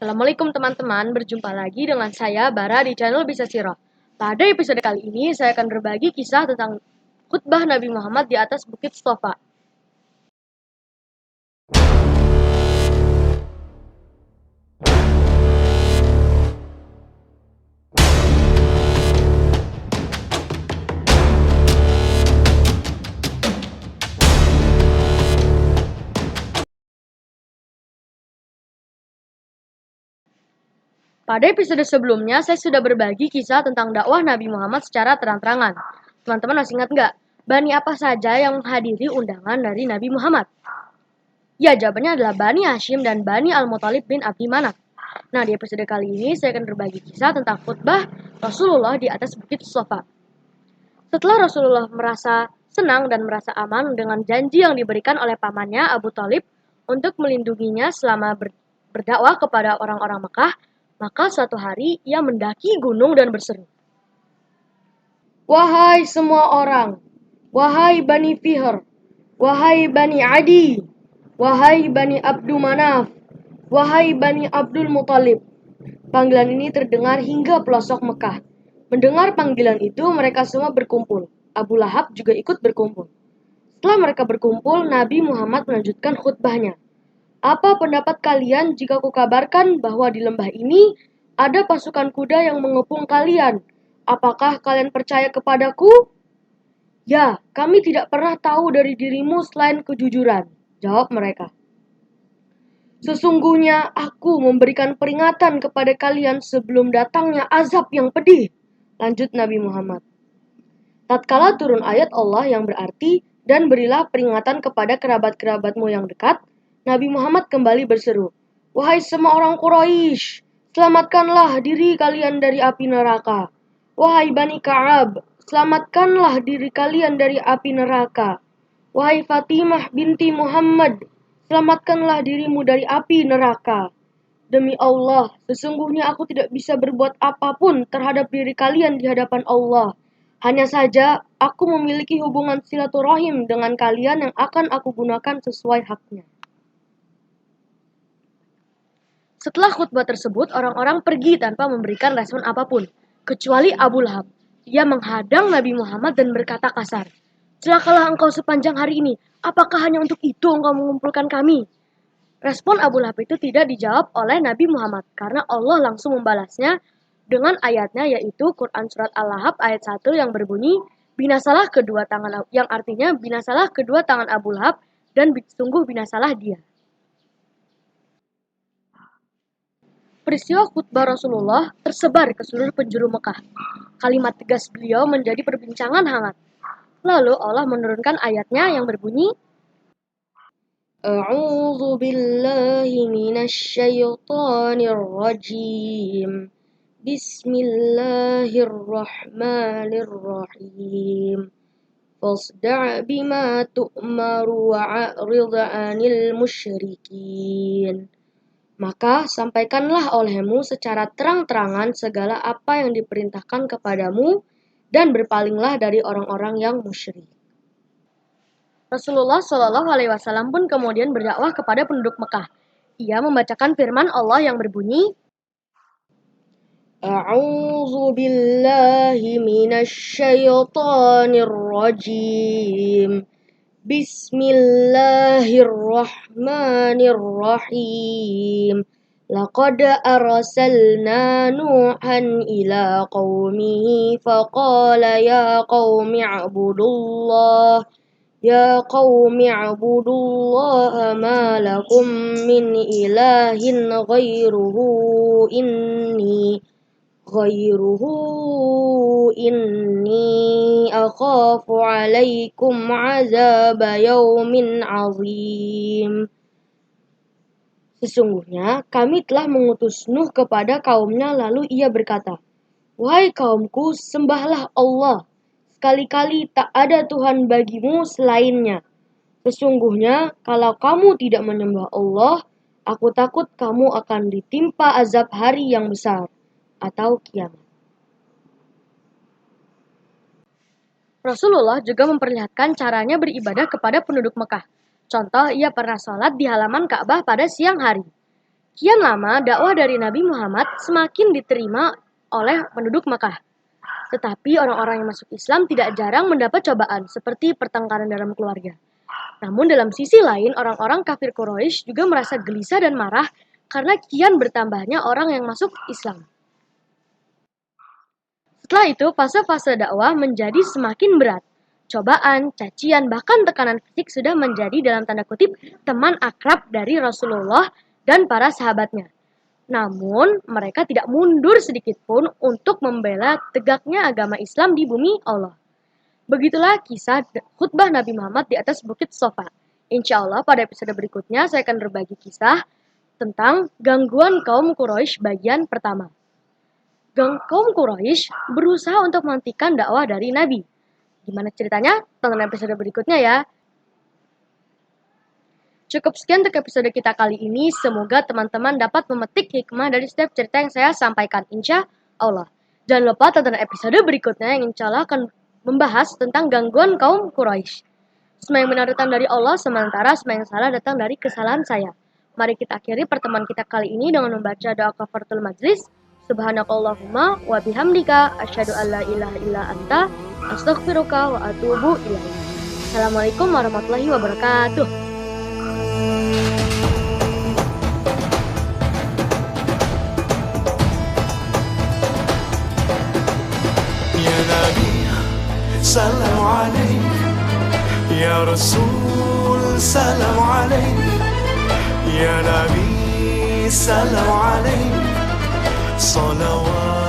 Assalamualaikum teman-teman, berjumpa lagi dengan saya Bara di channel Bisa Sirah. Pada episode kali ini saya akan berbagi kisah tentang khutbah Nabi Muhammad di atas Bukit Stofa. Pada episode sebelumnya saya sudah berbagi kisah tentang dakwah Nabi Muhammad secara terang-terangan. Teman-teman masih ingat nggak? Bani apa saja yang menghadiri undangan dari Nabi Muhammad? Ya, jawabannya adalah Bani Hashim dan Bani Al-Muthalib bin Abdi Manaf. Nah, di episode kali ini saya akan berbagi kisah tentang khutbah Rasulullah di atas Bukit Stofa. Setelah Rasulullah merasa senang dan merasa aman dengan janji yang diberikan oleh pamannya Abu Thalib untuk melindunginya selama berdakwah kepada orang-orang Mekah, maka suatu hari ia mendaki gunung dan berseru, "Wahai semua orang, wahai Bani Fihr, wahai Bani Adi, wahai Bani Abdu Manaf, wahai Bani Abdul Muthalib." Panggilan ini terdengar hingga pelosok Mekah. Mendengar panggilan itu, mereka semua berkumpul. Abu Lahab juga ikut berkumpul. Setelah mereka berkumpul, Nabi Muhammad melanjutkan khutbahnya. "Apa pendapat kalian jika kukabarkan bahwa di lembah ini ada pasukan kuda yang mengepung kalian? Apakah kalian percaya kepadaku?" "Ya, kami tidak pernah tahu dari dirimu selain kejujuran," jawab mereka. "Sesungguhnya aku memberikan peringatan kepada kalian sebelum datangnya azab yang pedih," lanjut Nabi Muhammad. Tatkala turun ayat Allah yang berarti, "Dan berilah peringatan kepada kerabat-kerabatmu yang dekat," Nabi Muhammad kembali berseru, "Wahai semua orang Quraisy, selamatkanlah diri kalian dari api neraka. Wahai Bani Ka'ab, selamatkanlah diri kalian dari api neraka. Wahai Fatimah binti Muhammad, selamatkanlah dirimu dari api neraka. Demi Allah, sesungguhnya aku tidak bisa berbuat apapun terhadap diri kalian di hadapan Allah. Hanya saja, aku memiliki hubungan silaturahim dengan kalian yang akan aku gunakan sesuai haknya." Setelah khutbah tersebut, orang-orang pergi tanpa memberikan respon apapun, kecuali Abu Lahab. Ia menghadang Nabi Muhammad dan berkata kasar, "Celakalah engkau sepanjang hari ini. Apakah hanya untuk itu engkau mengumpulkan kami?" Respon Abu Lahab itu tidak dijawab oleh Nabi Muhammad karena Allah langsung membalasnya dengan ayatnya, yaitu Quran Surat Al-Lahab ayat 1 yang berbunyi, "Binasalah kedua tangan," yang artinya binasalah kedua tangan Abu Lahab dan sungguh binasalah dia. Peristiwa khutbah Rasulullah tersebar ke seluruh penjuru Mekah. Kalimat tegas beliau menjadi perbincangan hangat. Lalu Allah menurunkan ayatnya yang berbunyi, "A'udzu billahi minasyaitonir rajim. Bismillahirrahmanirrahim. Fasda' bima tu'maru wa'rid 'anil musyrikin." Maka sampaikanlah olehmu secara terang-terangan segala apa yang diperintahkan kepadamu dan berpalinglah dari orang-orang yang musyrik. Rasulullah Shallallahu Alaihi Wasallam pun kemudian berdakwah kepada penduduk Mekah. Ia membacakan firman Allah yang berbunyi, "A'udzu billahi minasyaitonir rajim. Bismillahirrahmanirrahim. Laqad arsalna Nuhan ila qaumihi faqala ya qaumi ibudullah Ya qaumi ibudullaha ma lakum min ilahin ghairuhu inni akhafu alaikum azaba yaumin azim. Sesungguhnya kami telah mengutus Nuh kepada kaumnya, lalu ia berkata, "Wahai kaumku, sembahlah Allah. Sekali-kali tak ada Tuhan bagimu selainnya. Sesungguhnya kalau kamu tidak menyembah Allah, aku takut kamu akan ditimpa azab hari yang besar atau kiamat." Rasulullah juga memperlihatkan caranya beribadah kepada penduduk Mekah. Contoh, ia pernah sholat di halaman Ka'bah pada siang hari. Kian lama dakwah dari Nabi Muhammad semakin diterima oleh penduduk Makkah. Tetapi orang-orang yang masuk Islam tidak jarang mendapat cobaan seperti pertengkaran dalam keluarga. Namun dalam sisi lain, orang-orang kafir Quraisy juga merasa gelisah dan marah karena kian bertambahnya orang yang masuk Islam. Setelah itu, fase-fase dakwah menjadi semakin berat. Cobaan, cacian, bahkan tekanan fisik sudah menjadi dalam tanda kutip teman akrab dari Rasulullah dan para sahabatnya. Namun, mereka tidak mundur sedikit pun untuk membela tegaknya agama Islam di bumi Allah. Begitulah kisah khutbah Nabi Muhammad di atas Bukit Sofa. Insya Allah pada episode berikutnya saya akan berbagi kisah tentang gangguan kaum Quraisy bagian pertama. Kaum Quraisy berusaha untuk menghentikan dakwah dari Nabi. Gimana ceritanya? Tonton episode berikutnya ya. Cukup sekian untuk episode kita kali ini. Semoga teman-teman dapat memetik hikmah dari setiap cerita yang saya sampaikan. Insya Allah. Jangan lupa tonton episode berikutnya yang insya Allah akan membahas tentang gangguan kaum Quraisy. Semua yang benar datang dari Allah, sementara semua yang salah datang dari kesalahan saya. Mari kita akhiri pertemuan kita kali ini dengan membaca doa kafaratul majlis. Subhanakallahumma wa bihamdika asyhadu an la ilaha illa anta astaghfiruka wa atubu ilaik. Assalamualaikum warahmatullahi wabarakatuh. Ya Nabi, salam alaik. Ya Rasul, salam alaik. Ya Nabi, salam alaik. صلوات